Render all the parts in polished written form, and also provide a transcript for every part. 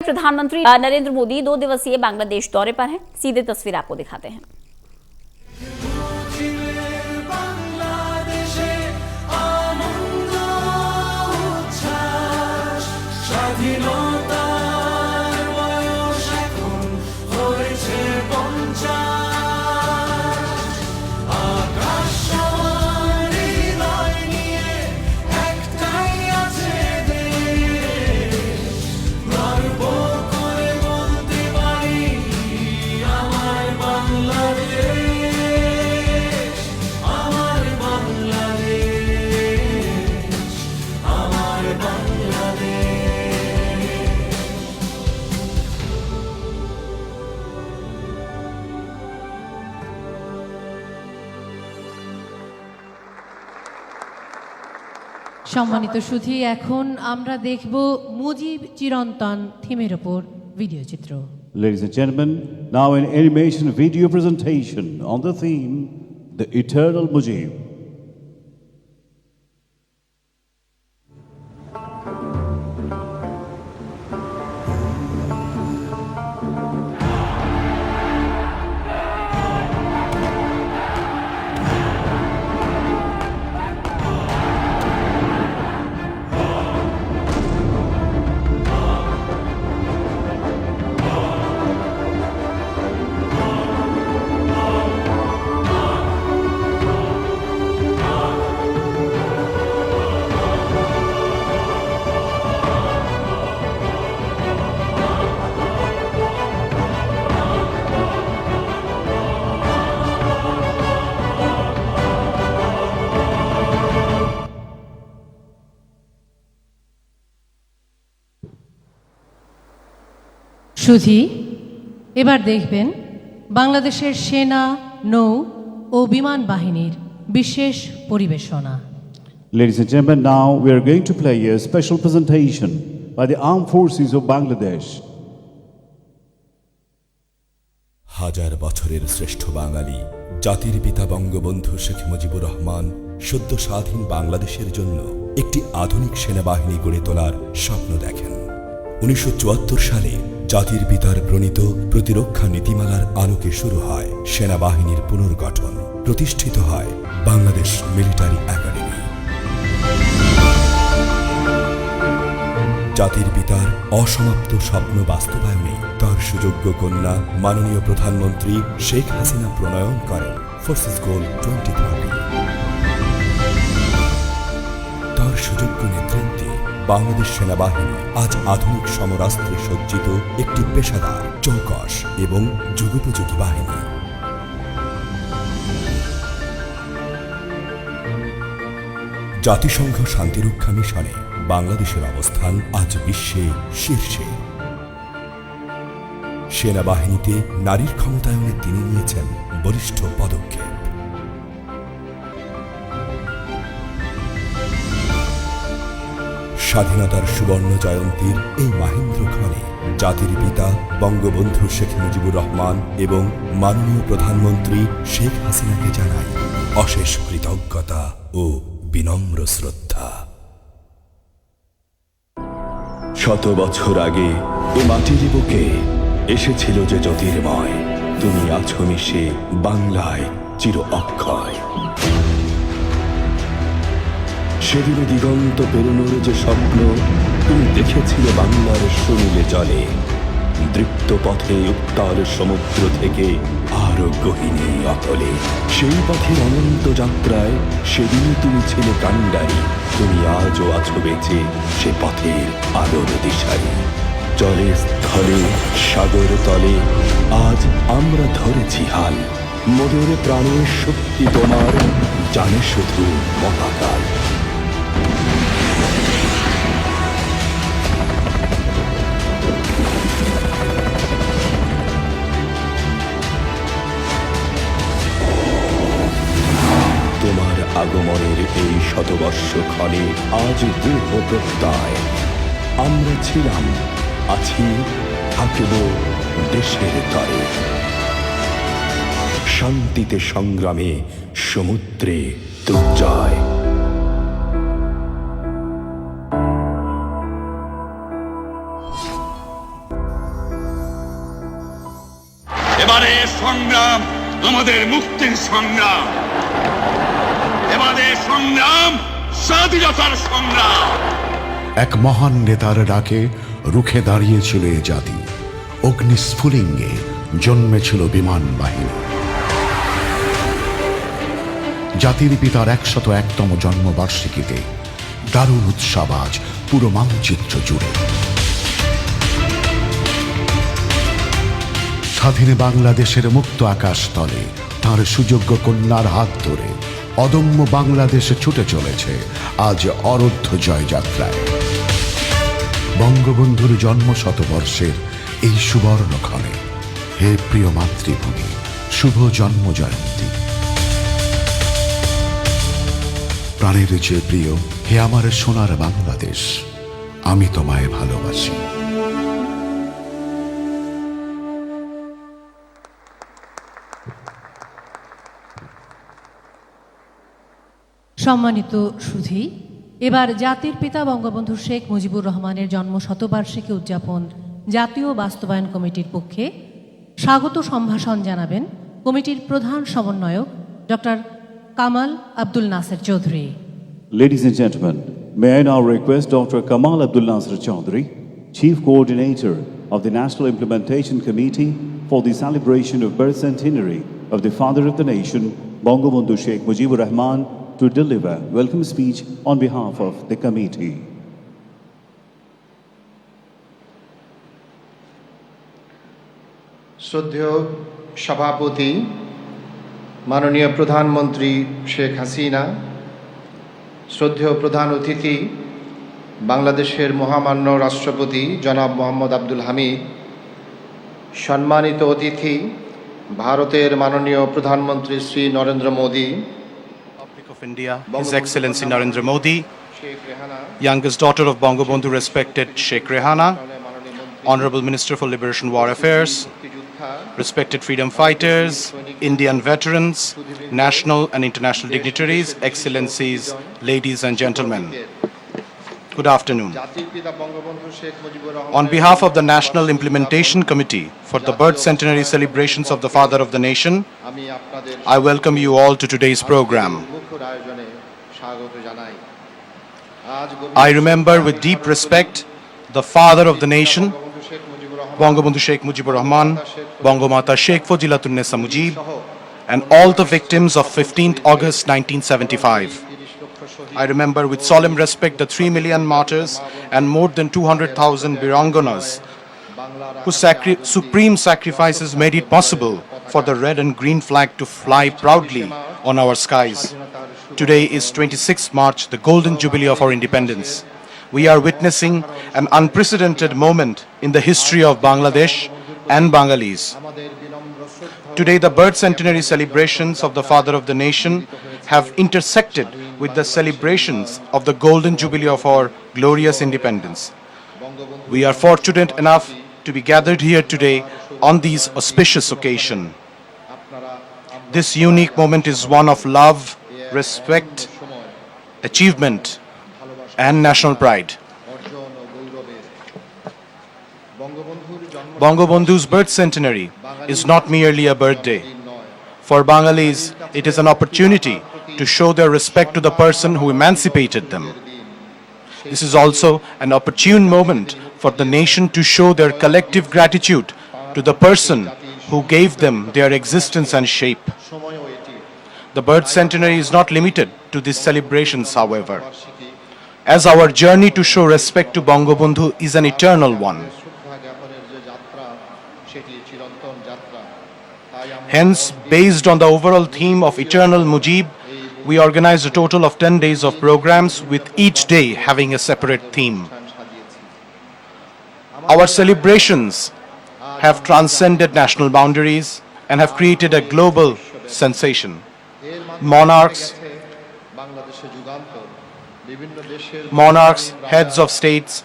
प्रधानमंत्री नरेंद्र मोदी 2 दिवसीय बांग्लादेश दौरे पर हैं। सीधे तस्वीर आपको दिखाते हैं। সম্মানিত সুধী, এখন আমরা দেখব মুজিব চিরন্তন থিমের উপর ভিডিও চিত্র। Ladies and gentlemen, now an animation video presentation on the theme The Eternal Mujib. সুধী, এবার দেখবেন বাংলাদেশের সেনা, নৌ ও বিমান বাহিনীর বিশেষ পরিবেশনা। Ladies and gentlemen, now we are going to play a special presentation by the Armed Forces of Bangladesh. হাজার বছরের শ্রেষ্ঠ বাঙালি জাতির পিতা বঙ্গবন্ধু শেখ মুজিবুর রহমান সদ্য স্বাধীন বাংলাদেশের জন্য একটি আধুনিক সেনাবাহিনী গড়ে তোলার স্বপ্ন দেখেন। 1974 সালে জাতির পিতার প্রণীত প্রতিরক্ষা নীতিমালার আলোকে শুরু হয় সেনাবাহিনীর পুনর্গঠন। প্রতিষ্ঠিত হয় বাংলাদেশ মিলিটারি একাডেমি। জাতির পিতার অসমাপ্ত স্বপ্ন বাস্তবায়নে তার সুযোগ্য কন্যা মাননীয় প্রধানমন্ত্রী শেখ হাসিনা প্রণয়ন করেন ফোর্সেস গোল 2030। তার সুযোগ্য নেতৃত্বে বাংলাদেশ সেনাবাহিনী আজ আধুনিক সমরাস্ত্রে সজ্জিত একটি পেশাদার, চৌকস এবং যুগোপযোগী বাহিনী। জাতিসংঘ শান্তিরক্ষা মিশনে বাংলাদেশের অবস্থান আজ বিশ্বে শীর্ষে। সেনাবাহিনীতে নারীর ক্ষমতায়নে তিনি নিয়েছেন বলিষ্ঠ পদক্ষেপ। স্বাধীনতার সুবর্ণ জয়ন্তীর এই মাহেন্দ্রক্ষণে জাতির পিতা বঙ্গবন্ধু শেখ মুজিবুর রহমান এবং মাননীয় প্রধানমন্ত্রী শেখ হাসিনাকে জানাই অশেষ কৃতজ্ঞতা ও বিনম্র শ্রদ্ধা। শত বছর আগে এ মাটির বুকে এসেছিল যে জ্যোতির্ময়, তুমি আছো মিশে বাংলায় চির অক্ষয়। সেদিনে দিগন্ত পেরোনোর যে স্বপ্ন তুমি দেখেছিলে বাংলার সুনীলে জলে, দৃপ্ত পথে উত্তাল সমুদ্র থেকে আরো গহীনে অতলে। সেই পথের অনন্ত যাত্রায় সেদিন তুমি ছিলে কাণ্ডারি, তুমি আজও আছো বেঁচে সে পথের আলোর দিশারি। জলে স্থলে সাগর তলে আজ আমরা ধরেছি হাল, মোদের প্রাণের শক্তি তোমার জানে শুধু মহাকাল। তোমার আগমনের এই শতবর্ষ ক্ষণে আজ দৃঢ় প্রত্যয়, আমরা ছিলাম, আছি, থাকব দেশের তরে। শান্তিতে সংগ্রামে সমুদ্রে দুর্জয়। এবারে সংগ্রাম আমাদের মুক্তির সংগ্রাম, এবারে সংগ্রাম স্বাধীনতার সংগ্রাম। এক মহান নেতার ডাকে রুখে দাঁড়িয়েছিল এ জাতি। অগ্নিস্ফুলিঙ্গে জন্মেছিল বিমান বাহিনী। জাতির পিতার 101তম জন্মবার্ষিকীতে দারুণ উৎসব আজ পুরো মানচিত্র জুড়ে। স্বাধীন বাংলাদেশের মুক্ত আকাশ তলে তাঁর সুযোগ্য কন্যার হাত ধরে অদম্য বাংলাদেশে ছুটে চলেছে আজ অরুদ্ধ জয়যাত্রায়। বঙ্গবন্ধুর জন্ম শতবর্ষের এই সুবর্ণক্ষণে হে প্রিয় মাতৃভূমি, শুভ জন্ম জয়ন্তী। প্রাণের চেয়ে প্রিয় হে আমার সোনার বাংলাদেশ, আমি তোমায় ভালোবাসি। সম্মানিত সুধী, এবার জাতির পিতা বঙ্গবন্ধু শেখ মুজিবুর রহমানের জন্ম শতবার্ষিকী উদযাপন জাতীয় বাস্তবায়ন কমিটির পক্ষে স্বাগত সম্ভাষণ জানাবেন কমিটির প্রধান সমন্বয়ক doctor Kamal Abdul Naser Chowdhury. Ladies and gentlemen, may I now request Dr. Kamal Abdul Nasir Chaudhary, Chief Coordinator of the National Implementation Committee for the celebration of birth centenary of the Father of the Nation, Bangabandhu Sheikh Mujibur Rahman, to deliver welcome speech on behalf of the committee. শ্রদ্ধেয় সভাপতি মাননীয় প্রধানমন্ত্রী শেখ হাসিনা, শ্রদ্ধেয় প্রধান অতিথি বাংলাদেশের মহামান্য রাষ্ট্রপতি জনাব মোহাম্মদ আব্দুল হামিদ, সম্মানিত অতিথি ভারতের মাননীয় প্রধানমন্ত্রী Shri Narendra Modi, Republic of India, His Excellency Narendra Modi, youngest daughter of Bangabandhu respected Sheikh Rehana, Honorable Minister for Liberation War Affairs, respected freedom fighters, Indian veterans, national and international dignitaries, excellencies, ladies and gentlemen. Good afternoon. On behalf of the National Implementation Committee for the Birth Centenary Celebrations of the Father of the Nation, I welcome you all to today's program. I remember with deep respect the Father of the Nation, Bangabandhu Sheikh Mujibur Rahman, Bangamata Sheikh Fazilatunnesa Mujib, and all the victims of 15th August 1975. I remember with solemn respect the 3 million martyrs and more than 200,000 Biranganas whose supreme sacrifices made it possible for the red and green flag to fly proudly on our skies. Today is 26th March, the golden jubilee of our independence. We are witnessing an unprecedented moment in the history of Bangladesh and Bengalis. Today, the birth centenary celebrations of the Father of the Nation have intersected with the celebrations of the golden jubilee of our glorious independence. We are fortunate enough to be gathered here today on this auspicious occasion. This unique moment is one of love, respect, achievement, and national pride. Bangabandhu's birth centenary is not merely a birthday. For Bengalis, it is an opportunity to show their respect to the person who emancipated them. This is also an opportune moment for the nation to show their collective gratitude to the person who gave them their existence and shape. The birth centenary is not limited to these celebrations, however, as our journey to show respect to Bangabandhu is an eternal one. Hence, based on the overall theme of Eternal Mujib, we organized a total of 10 days of programs, with each day having a separate theme. Our celebrations have transcended national boundaries and have created a global sensation. Monarchs, heads of states,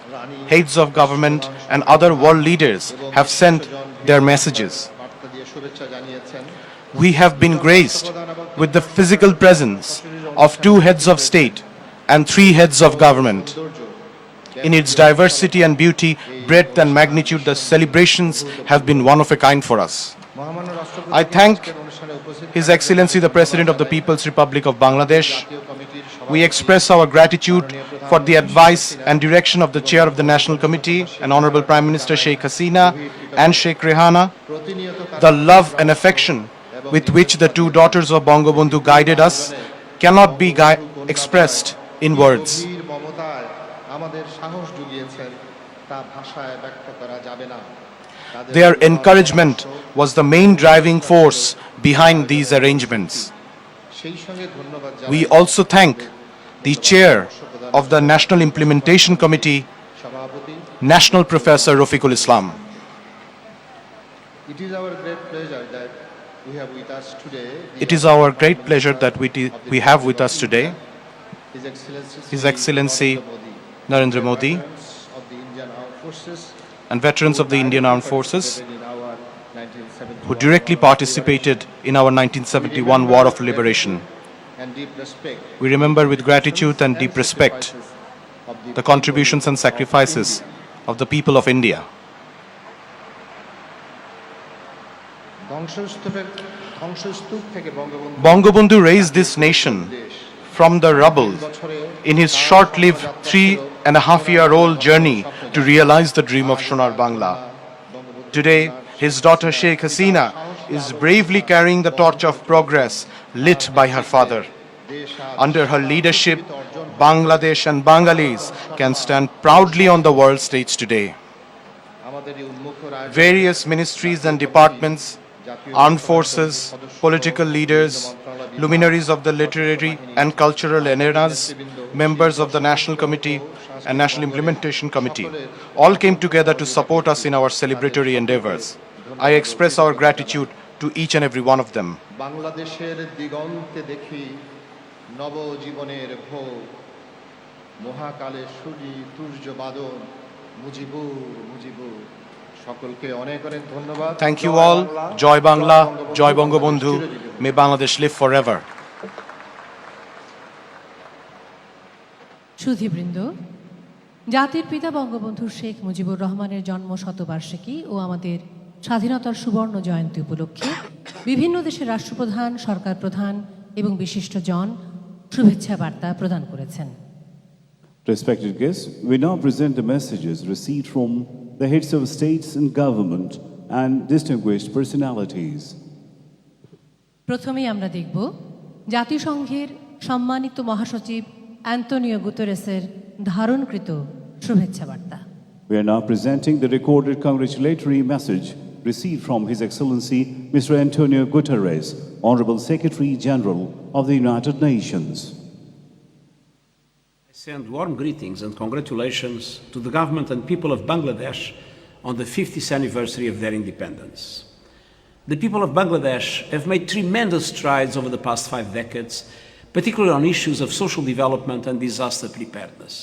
heads of government, and other world leaders have sent their messages. We have been graced with the physical presence of 2 heads of state and 3 heads of government. In its diversity and beauty, breadth and magnitude, the celebrations have been one of a kind for us. মহামান্য রাষ্ট্রপতি I thank আজকের অনুষ্ঠানে উপস্থিত His Excellency the President of the People's Republic of Bangladesh. জাতীয় কমিটির We সভাপতি express our gratitude for the advice and direction of the Chair of the National Committee and Honorable Prime Minister Sheikh Hasina and Sheikh Rehana, প্রতিনিয়ত the love and affection with which the two daughters of Bangabandhu guided us cannot be expressed in words. গভীর মমতায় আমাদের সাহস জুগিয়েছেন তা ভাষায় ব্যক্ত করা যাবে না। তাদের Their encouragement was the main driving force behind these arrangements. সেই সঙ্গে ধন্যবাদ We জানাই also thank the Chair of the National Implementation Committee, সভাপতি। National Professor Rafiqul Islam. It is our great pleasure that we have with us today It is our great pleasure that we have with us today His Excellency Narendra Modi of the Indian Armed Forces and veterans of the Indian Armed Forces in our 1971 who directly participated in our 1971 War of Liberation. and deep respect We remember with gratitude and deep respect of the contributions and sacrifices of the people of India. ধ্বংসস্তূপ থেকে Bangabandhu Bangabandhu raised this nation from the rubble in his short-lived 3.5-year-old journey to realize the dream of Sonar Bangla. Today, his daughter Sheikh Hasina is bravely carrying the torch of progress lit by her father. Under her leadership, Bangladesh and Bengalis can stand proudly on the world stage today. আমাদের এই উন্মুখর আয়োজন Various ministries and departments, armed forces, political leaders, luminaries of the literary and cultural arenas, members of the National Committee and National Implementation Committee, all came together to support us in our celebratory endeavors. I express our gratitude to each and every one of them. বাংলাদেশের দিগন্তে দেখি নবজীবনের ভোর মহাকালে সূর্যি তুর্য বাদন মুজিবুর মুজিবুর সকলকে অনেক অনেক ধন্যবাদ Thank you all. Joy Bangla, Joy Bangabandhu. May Bangladesh live forever. সুধীবৃন্দ, জাতির পিতা বঙ্গবন্ধু শেখ মুজিবুর রহমানের জন্ম শতবার্ষিকী ও আমাদের স্বাধীনতার সুবর্ণ জয়ন্তী উপলক্ষে বিভিন্ন দেশের রাষ্ট্রপ্রধান, সরকার প্রধান এবং বিশিষ্টজন শুভেচ্ছা বার্তা প্রদান করেছেন। Respected guests, we now present the messages received from the heads of states and government and distinguished personalities. প্রথমেই আমরা দেখব জাতিসংঘের সম্মানিত মহাসচিব অ্যান্তনিও গুতেরেসের ধারণকৃত শুভেচ্ছা বার্তা। We are now presenting the recorded congratulatory message received from His Excellency Mr. Antonio Guterres, Honorable Secretary General of the United Nations. I send warm greetings and congratulations to the government and people of Bangladesh on the 50th anniversary of their independence. The people of Bangladesh have made tremendous strides over the past 5 decades, particularly on issues of social development and disaster preparedness.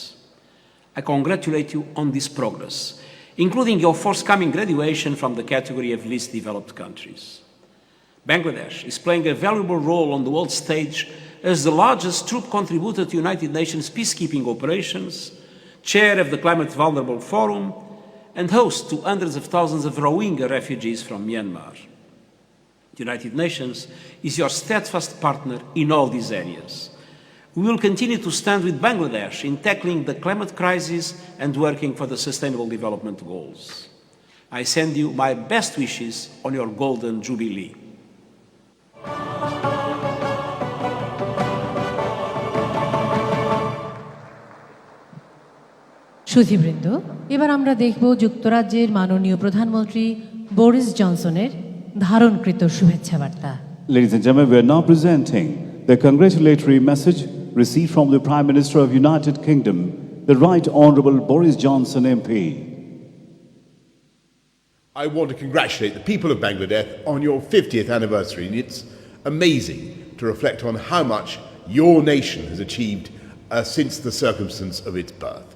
I congratulate you on this progress, including your forthcoming graduation from the category of least developed countries. Bangladesh is playing a valuable role on the world stage as the largest troop contributor to United Nations peacekeeping operations, chair of the Climate Vulnerable Forum, and host to hundreds of thousands of Rohingya refugees from Myanmar. The United Nations is your steadfast partner in all these areas. We will continue to stand with Bangladesh in tackling the climate crisis and working for the Sustainable Development Goals. I send you my best wishes on your Golden Jubilee. সুধীবৃন্দ, এবার আমরা দেখব যুক্তরাজ্যের মাননীয় প্রধানমন্ত্রী Boris জনসনের ধারণকৃত শুভেচ্ছা বার্তা। Ladies and gentlemen, we are now presenting the congratulatory message received from the Prime Minister of United Kingdom, the Right Honourable Boris Johnson MP. I want to congratulate the people of Bangladesh on your 50th anniversary, and it's amazing to reflect on how much your nation has achieved since the circumstance of its birth.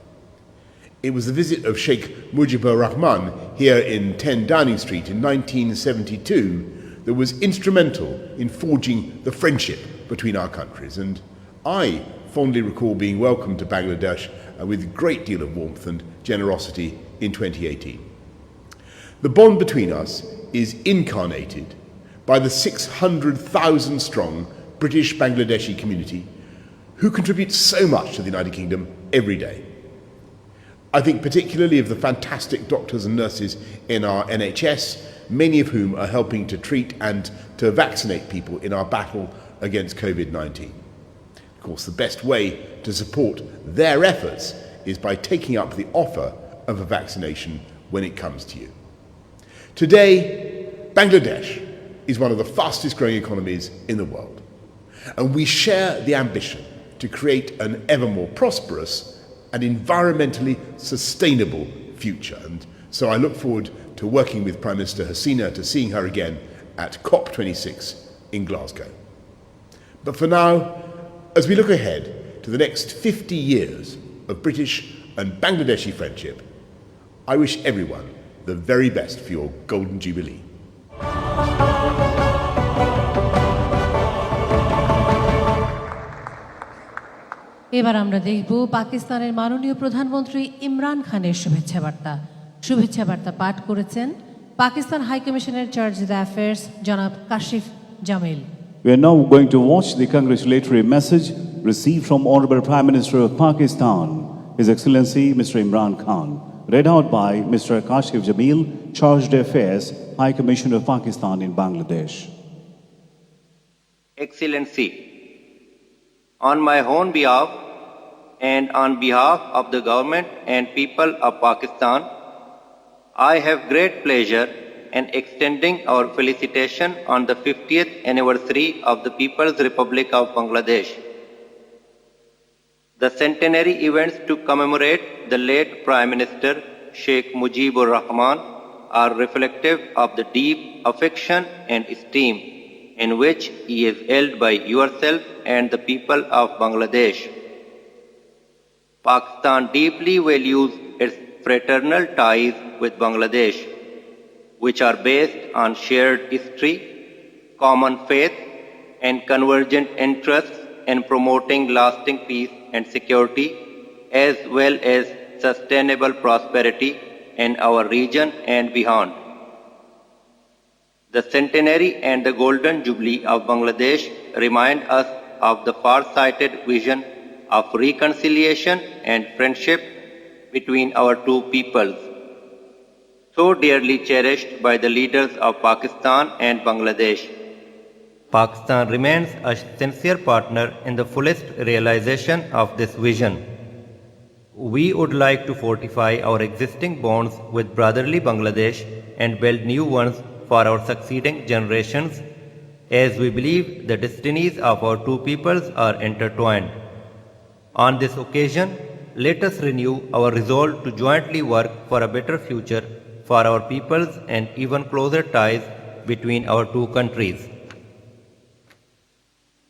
It was the visit of Sheikh Mujibur Rahman here in 10 Downing Street in 1972 that was instrumental in forging the friendship between our countries, and I fondly recall being welcomed to Bangladesh with a great deal of warmth and generosity in 2018. The bond between us is incarnated by the 600,000 strong British Bangladeshi community who contribute so much to the United Kingdom every day. I think particularly of the fantastic doctors and nurses in our NHS, many of whom are helping to treat and to vaccinate people in our battle against COVID-19. Of course, the best way to support their efforts is by taking up the offer of a vaccination when it comes to you. Today, Bangladesh is one of the fastest growing economies in the world, and we share the ambition to create an ever more prosperous and environmentally sustainable future. And so I look forward to working with Prime Minister Hasina, to seeing her again at COP26 in Glasgow. But for now, as we look ahead to the next 50 years of British and Bangladeshi friendship, I wish everyone the very best for your Golden Jubilee. এবার আমরা দেখব পাকিস্তানের মাননীয় প্রধানমন্ত্রী ইমরান খানের শুভেচ্ছা বার্তা পাঠ করেছেন পাকিস্তান হাই কমিশনের চার্জ দ্য অ্যাফেয়ার্স জনাব Kashif Jamil. We are now going to watch the congratulatory message received from Honorable Prime Minister of Pakistan, His Excellency Mr. Imran Khan, read out by Mr. Kashif Jamil, Charge d'Affaires, High Commissioner of Pakistan in Bangladesh. Excellency, on my own behalf and on behalf of the government and people of Pakistan, I have great pleasure in extending our felicitation on the 50th anniversary of the People's Republic of Bangladesh. The centenary events to commemorate the late Prime Minister Sheikh Mujibur Rahman are reflective of the deep affection and esteem in which he is held by yourself and the people of Bangladesh. Pakistan deeply values its fraternal ties with Bangladesh, which are based on shared history, common faith, and convergent interests in promoting lasting peace and security, as well as sustainable prosperity in our region and beyond. The centenary and the golden jubilee of Bangladesh remind us of the far-sighted vision of reconciliation and friendship between our two peoples, so dearly cherished by the leaders of Pakistan and Bangladesh. Pakistan remains a sincere partner in the fullest realization of this vision. We would like to fortify our existing bonds with brotherly Bangladesh and build new ones for our succeeding generations, as we believe the destinies of our two peoples are intertwined. On this occasion, let us renew our resolve to jointly work for a better future for our peoples and even closer ties between our two countries.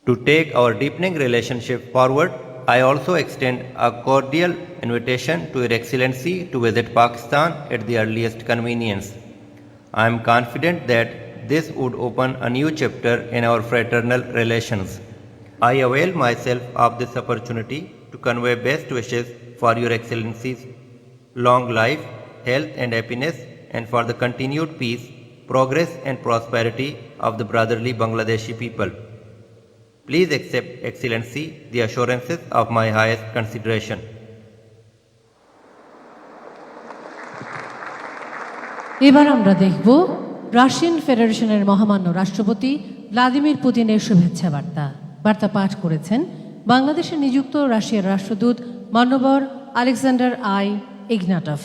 To take our deepening relationship forward, I also extend a cordial invitation to Your Excellency to visit Pakistan at the earliest convenience. I am confident that this would open a new chapter in our fraternal relations. I avail myself of this opportunity to convey best wishes for Your Excellency's long life, health and happiness, and for the continued peace, progress and prosperity of the brotherly Bangladeshi people. Please accept, Excellency, the assurances of my highest consideration. এবার আমরা দেখব Russian ফেডারেশনের মহামান্য রাষ্ট্রপতি Vladimir পুতিনের শুভেচ্ছা বার্তা পাঠ করেছেন বাংলাদেশে নিযুক্ত রাশিয়ার রাষ্ট্রদূত মান্যবর Alexander I Ignatov.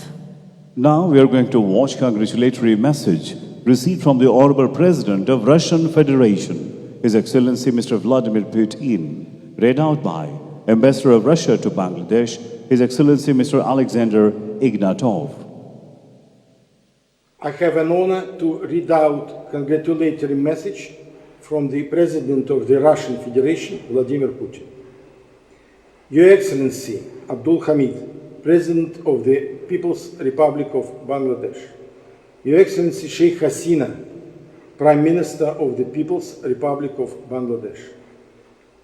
Now we are going to watch congratulatory message received from the Honorable President of Russian Federation, His Excellency Mr. Vladimir Putin, read out by Ambassador of Russia to Bangladesh, His Excellency Mr. Alexander Ignatov. I have an honor to read out congratulatory message from the President of the Russian Federation, Vladimir Putin. Your Excellency Abdul Hamid, President of the People's Republic of Bangladesh. Your Excellency Sheikh Hasina, Prime Minister of the People's Republic of Bangladesh.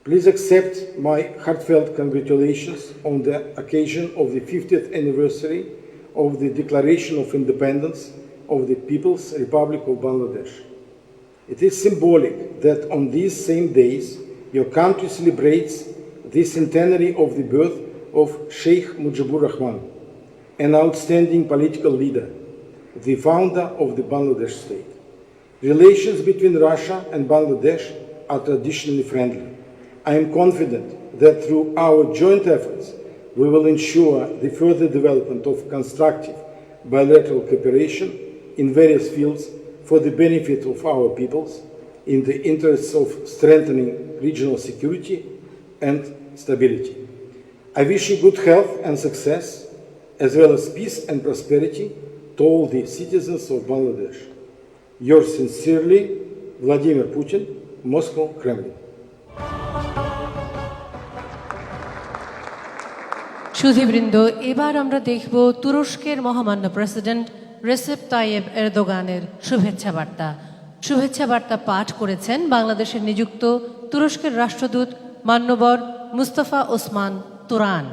Please accept my heartfelt congratulations on the occasion of the 50th anniversary of the Declaration of Independence of the People's Republic of Bangladesh. It is symbolic that on these same days, your country celebrates the centenary of the birth of Sheikh Mujibur Rahman, an outstanding political leader, the founder of the Bangladesh state. Relations between Russia and Bangladesh are traditionally friendly. I am confident that through our joint efforts, we will ensure the further development of constructive bilateral cooperation in various fields for the benefit of our peoples, in the interests of strengthening regional security and stability. I wish you good health and success, as well as peace and prosperity to all the citizens of Bangladesh. Yours sincerely, Vladimir Putin, Moscow, Kremlin. সুধীবৃন্দ, এবার আমরা দেখব তুরস্কের মহামান্য president Recep Tayyip এরদোগানের শুভেচ্ছা বার্তা। শুভেচ্ছা বার্তা পাঠ করেছেন বাংলাদেশের নিযুক্ত তুরস্কের রাষ্ট্রদূত মান্যবর Mustafa Osman Turan.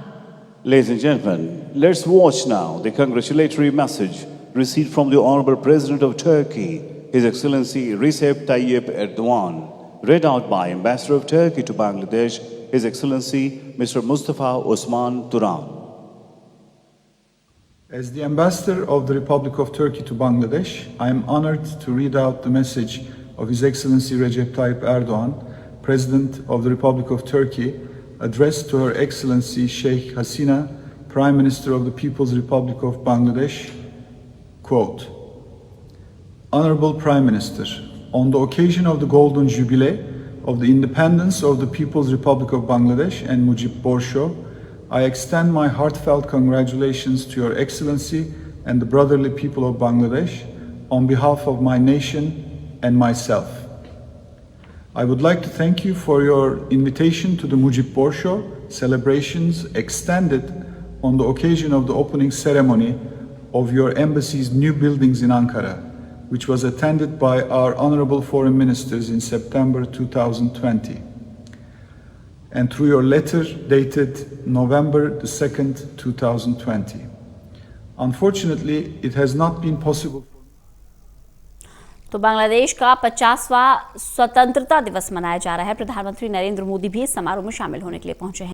Ladies and gentlemen, let's watch now the congratulatory message received from the Honorable President of Turkey, His Excellency Recep Tayyip Erdogan, read out by Ambassador of Turkey to Bangladesh, His Excellency Mr. Mustafa Osman Turan. As the Ambassador of the Republic of Turkey to Bangladesh, I am honored to read out the message of His Excellency Recep Tayyip Erdogan, President of the Republic of Turkey, addressed to Her Excellency Sheikh Hasina, Prime Minister of the People's Republic of Bangladesh. Quote, Honorable Prime Minister, on the occasion of the Golden Jubilee of the independence of the People's Republic of Bangladesh and Mujib Borsho, I extend my heartfelt congratulations to Your Excellency and the brotherly people of Bangladesh on behalf of my nation and myself. I would like to thank you for your invitation to the Mujib Borsho celebrations extended on the occasion of the opening ceremony of your embassy's new buildings in Ankara, which was attended by our honorable foreign ministers in September 2020, and through your letter dated November the 2nd, 2020. Unfortunately, it has not been possible. तो बांग्लादेश का 50वां स्वतंत्रता दिवस मनाया जा रहा है। प्रधानमंत्री नरेंद्र मोदी भी इस समारोह में शामिल होने के लिए पहुंचे हैं।